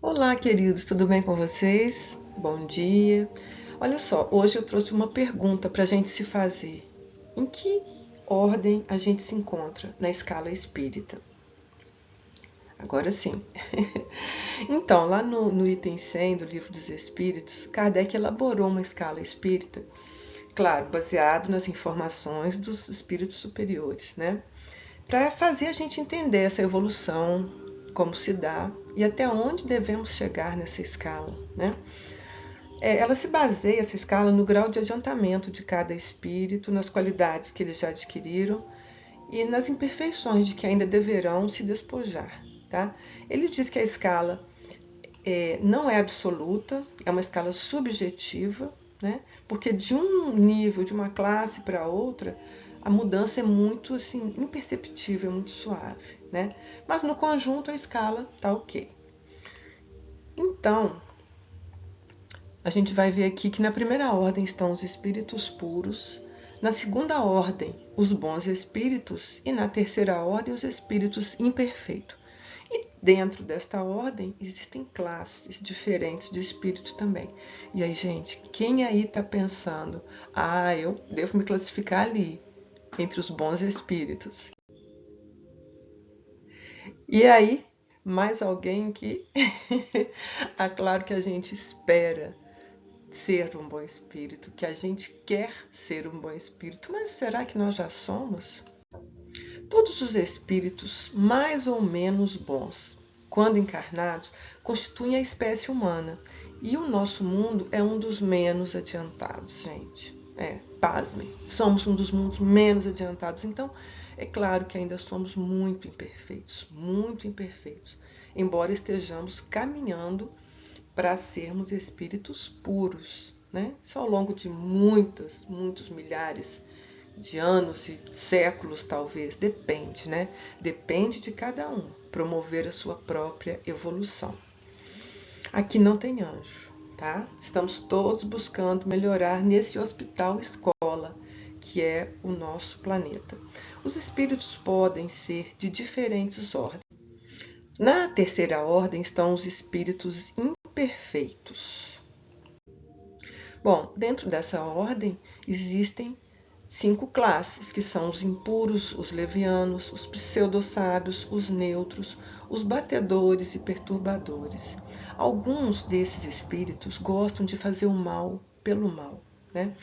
Olá, queridos, tudo bem com vocês? Bom dia. Olha só, hoje eu trouxe uma pergunta para a gente se fazer. Em que ordem a gente se encontra na escala espírita? Agora sim. Então, lá no item 100 do Livro dos Espíritos, Kardec elaborou uma escala espírita, claro, baseado nas informações dos espíritos superiores, né? Para fazer a gente entender essa evolução, como se dá e até onde devemos chegar nessa escala, né? Ela se baseia, essa escala, no grau de adiantamento de cada espírito, nas qualidades que eles já adquiriram e nas imperfeições de que ainda deverão se despojar. Tá? Ele diz que a escala não é absoluta, é uma escala subjetiva, né? Porque de um nível, de uma classe para outra, a mudança é muito assim, imperceptível, muito suave. Né? Mas no conjunto a escala está ok. Então, a gente vai ver aqui que na primeira ordem estão os espíritos puros, na segunda ordem, os bons espíritos, e na terceira ordem, os espíritos imperfeitos. E dentro desta ordem existem classes diferentes de espírito também. E aí, gente, quem aí está pensando, eu devo me classificar ali, entre os bons espíritos? E aí, mais alguém que, claro que a gente espera ser um bom espírito, que a gente quer ser um bom espírito, mas será que nós já somos? Todos os espíritos mais ou menos bons, quando encarnados, constituem a espécie humana. E o nosso mundo é um dos menos adiantados, gente. Pasmem, somos um dos mundos menos adiantados. Então, é claro que ainda somos muito imperfeitos, embora estejamos caminhando para sermos espíritos puros, né? Isso ao longo de muitos milhares de anos e séculos, talvez, depende, né? Depende de cada um promover a sua própria evolução. Aqui não tem anjo, tá? Estamos todos buscando melhorar nesse hospital escola, que é o nosso planeta. Os espíritos podem ser de diferentes ordens. Na terceira ordem estão os espíritos imperfeitos. Bom, dentro dessa ordem existem 5 classes, que são os impuros, os levianos, os pseudo-sábios, os neutros, os batedores e perturbadores. Alguns desses espíritos gostam de fazer o mal pelo mal, né?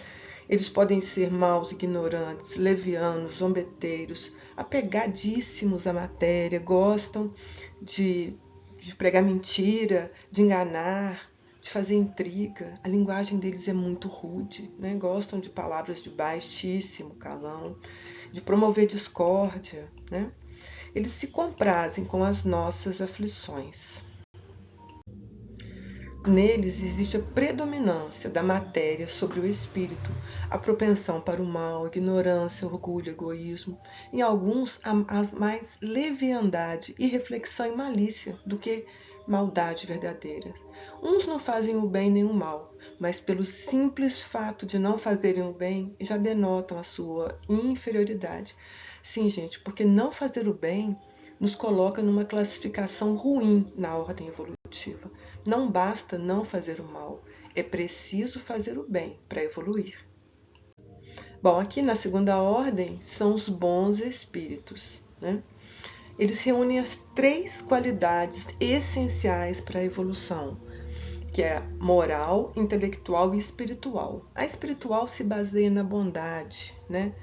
Eles podem ser maus, ignorantes, levianos, zombeteiros, apegadíssimos à matéria, gostam de pregar mentira, de enganar, de fazer intriga. A linguagem deles é muito rude, né? Gostam de palavras de baixíssimo calão, de promover discórdia, né? Eles se comprazem com as nossas aflições. Neles existe a predominância da matéria sobre o espírito, a propensão para o mal, ignorância, orgulho, egoísmo. Em alguns, há mais leviandade, irreflexão e malícia do que maldade verdadeira. Uns não fazem o bem nem o mal, mas pelo simples fato de não fazerem o bem, já denotam a sua inferioridade. Sim, gente, porque não fazer o bem nos coloca numa classificação ruim na ordem evolutiva. Não basta não fazer o mal, é preciso fazer o bem para evoluir. Bom, aqui na segunda ordem são os bons espíritos, né? Eles reúnem as 3 qualidades essenciais para a evolução, que é moral, intelectual e espiritual. A espiritual se baseia na bondade, né?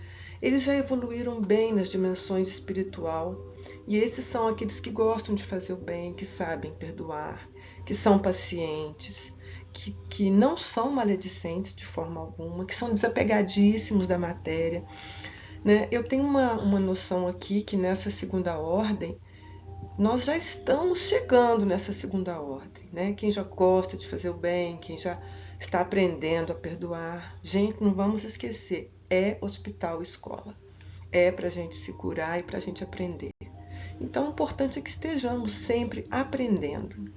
Eles já evoluíram bem nas dimensões espiritual, e esses são aqueles que gostam de fazer o bem, que sabem perdoar, que são pacientes, que não são maledicentes de forma alguma, que são desapegadíssimos da matéria, né? Eu tenho uma noção aqui que nessa segunda ordem, nós já estamos chegando nessa segunda ordem, né? Quem já gosta de fazer o bem, quem já está aprendendo a perdoar. Gente, não vamos esquecer, é hospital escola. É para a gente se curar e para a gente aprender. Então, o importante é que estejamos sempre aprendendo.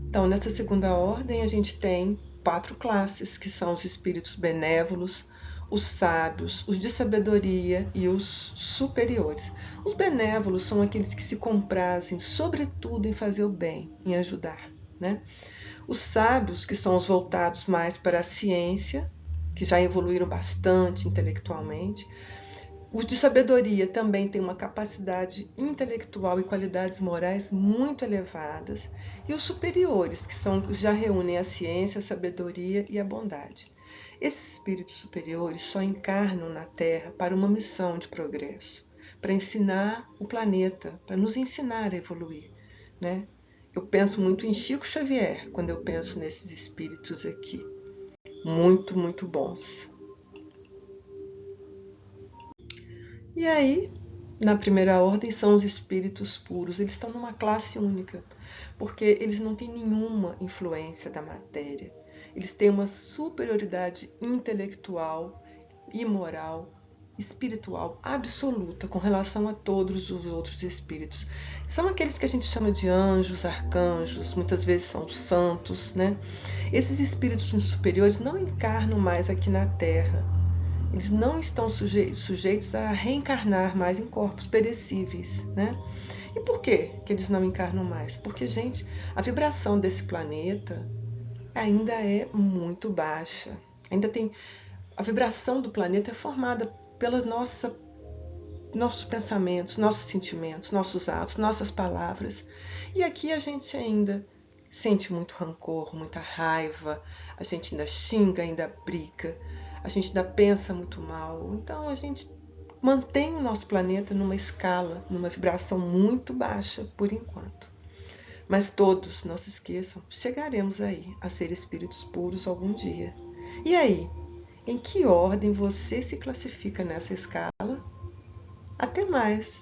Então, nessa segunda ordem, a gente tem 4 classes, que são os espíritos benévolos, os sábios, os de sabedoria e os superiores. Os benévolos são aqueles que se comprazem, sobretudo, em fazer o bem, em ajudar, né? Os sábios, que são os voltados mais para a ciência, que já evoluíram bastante intelectualmente. Os de sabedoria também têm uma capacidade intelectual e qualidades morais muito elevadas. E os superiores, que já reúnem a ciência, a sabedoria e a bondade. Esses espíritos superiores só encarnam na Terra para uma missão de progresso, para ensinar o planeta, para nos ensinar a evoluir, né? Eu penso muito em Chico Xavier quando eu penso nesses espíritos aqui. Muito, muito bons. E aí, na primeira ordem, são os espíritos puros. Eles estão numa classe única, porque eles não têm nenhuma influência da matéria. Eles têm uma superioridade intelectual e moral, espiritual absoluta com relação a todos os outros espíritos. São aqueles que a gente chama de anjos, arcanjos, muitas vezes são santos, né? Esses espíritos superiores não encarnam mais aqui na Terra. Eles não estão sujeitos a reencarnar mais em corpos perecíveis, né? E por que eles não encarnam mais? Porque, gente, a vibração desse planeta ainda é muito baixa. Ainda tem a vibração do planeta é formada pelos nossos pensamentos, nossos sentimentos, nossos atos, nossas palavras. E aqui a gente ainda sente muito rancor, muita raiva, a gente ainda xinga, ainda briga, a gente ainda pensa muito mal. Então a gente mantém o nosso planeta numa escala, numa vibração muito baixa por enquanto. Mas todos, não se esqueçam, chegaremos aí a ser espíritos puros algum dia. E aí, em que ordem você se classifica nessa escala? Até mais!